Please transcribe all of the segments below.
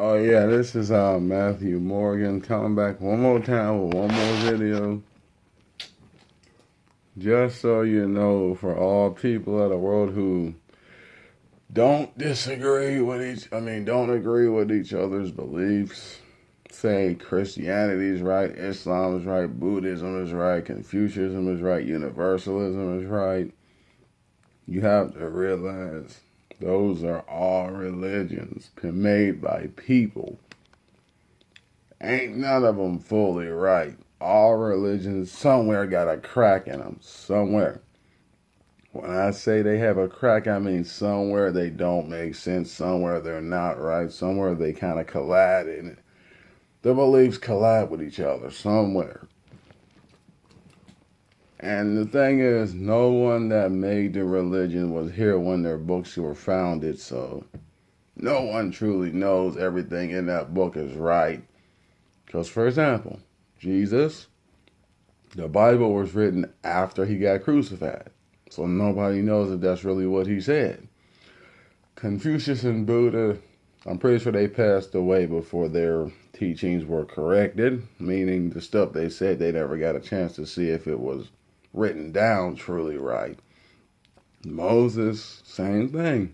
Oh yeah, this is Matthew Morgan coming back one more time with one more video. Just so you know, for all people of the world who don't disagree with don't agree with each other's beliefs, say Christianity is right, Islam is right, Buddhism is right, Confucianism is right, Universalism is right. You have to realize those are all religions made by people. Ain't none of them fully right. All religions somewhere got a crack in them. Somewhere. When I say they have a crack, I mean somewhere they don't make sense. Somewhere they're not right. Somewhere they kind of collide in it. The beliefs collide with each other somewhere. And the thing is, no one that made the religion was here when their books were founded. So no one truly knows everything in that book is right. Because, for example, Jesus, the Bible was written after he got crucified. So nobody knows if that's really what he said. Confucius and Buddha, I'm pretty sure they passed away before their teachings were corrected, meaning the stuff they said they never got a chance to see if it was written down truly right. Moses, same thing.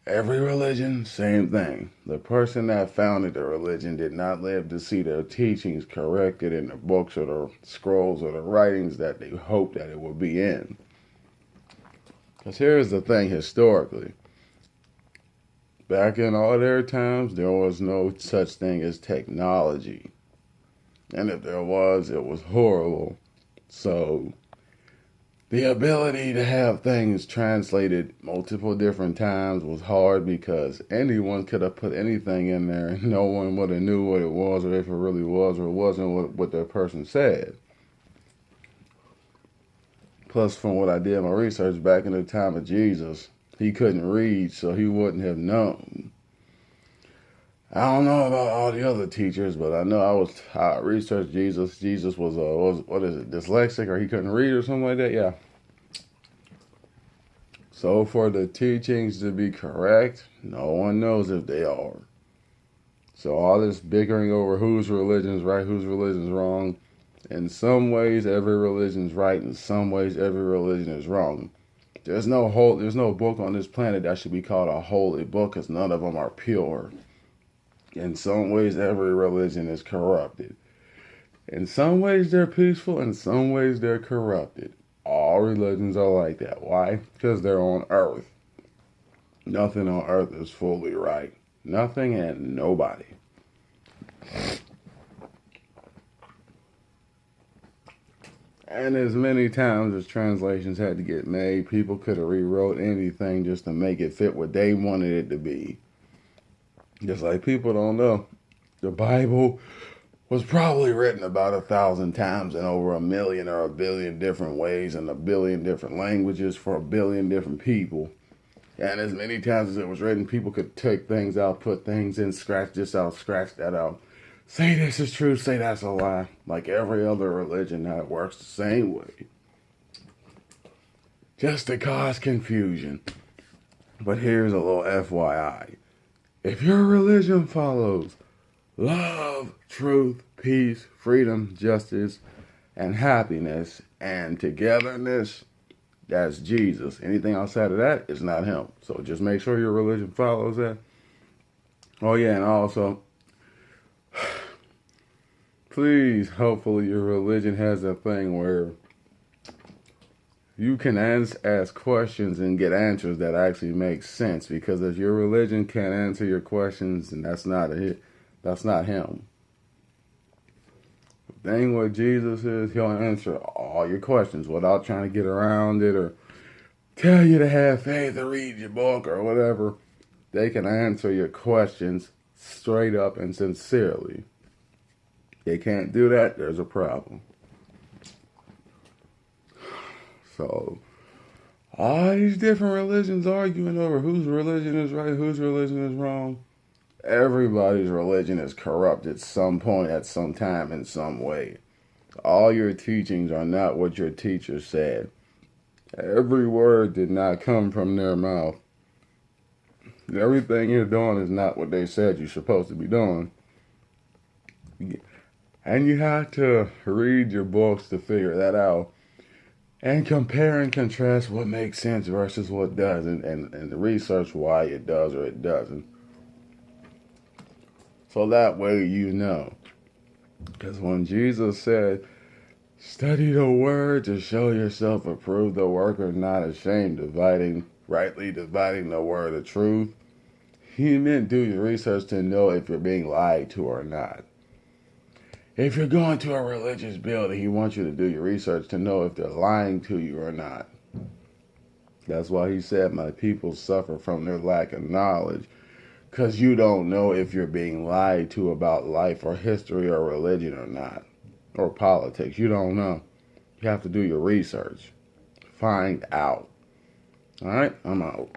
Every religion, same thing. The person that founded the religion did not live to see their teachings corrected in the books or the scrolls or the writings that they hoped that it would be in. Because here's the thing historically. Back in all their times, there was no such thing as technology. And if there was, it was horrible. So the ability to have things translated multiple different times was hard because anyone could have put anything in there and no one would have knew what it was or if it really was or wasn't what that person said. Plus, from what I did my research back in the time of Jesus, he couldn't read, so he wouldn't have known. I don't know about all the other teachers, but I know I researched Jesus. Jesus was what is it, dyslexic, or he couldn't read or something like that. Yeah. So for the teachings to be correct, no one knows if they are. So all this bickering over whose religion is right, whose religion is wrong, in some ways every religion is right, in some ways every religion is wrong. There's no book on this planet that should be called a holy book because none of them are pure. In some ways every religion is corrupted. In some ways they're peaceful, in some ways they're corrupted. All religions are like that. Why? Because they're on earth. Nothing on earth is fully right. Nothing and nobody. And as many times as translations had to get made, people could have rewrote anything just to make it fit what they wanted it to be. Just like people don't know. The Bible was probably written about 1,000 times in over 1,000,000 or 1,000,000,000 different ways in 1,000,000,000 different languages for 1,000,000,000 different people. And as many times as it was written, people could take things out, put things in, scratch this out, scratch that out. Say this is true, say that's a lie. Like every other religion that works the same way. Just to cause confusion. But here's a little FYI. If your religion follows love, truth, peace, freedom, justice, and happiness, and togetherness, that's Jesus. Anything outside of that is not him. So just make sure your religion follows that. Oh yeah, and also, please, hopefully your religion has a thing where you can ask questions and get answers that actually make sense. Because if your religion can't answer your questions, then that's not him. The thing with Jesus is he'll answer all your questions without trying to get around it or tell you to have faith or read your book or whatever. They can answer your questions straight up and sincerely. They can't do that, there's a problem. So, all these different religions arguing over whose religion is right, whose religion is wrong. Everybody's religion is corrupt at some point, at some time, in some way. All your teachings are not what your teacher said. Every word did not come from their mouth. Everything you're doing is not what they said you're supposed to be doing. And you have to read your books to figure that out. And compare and contrast what makes sense versus what doesn't, and research why it does or it doesn't. So that way you know. Because when Jesus said, study the word to show yourself approved, the worker not ashamed, rightly dividing the word of truth, he meant do your research to know if you're being lied to or not. If you're going to a religious building, he wants you to do your research to know if they're lying to you or not. That's why he said, my people suffer from their lack of knowledge. Because you don't know if you're being lied to about life or history or religion or not. Or politics. You don't know. You have to do your research. Find out. All right? I'm out.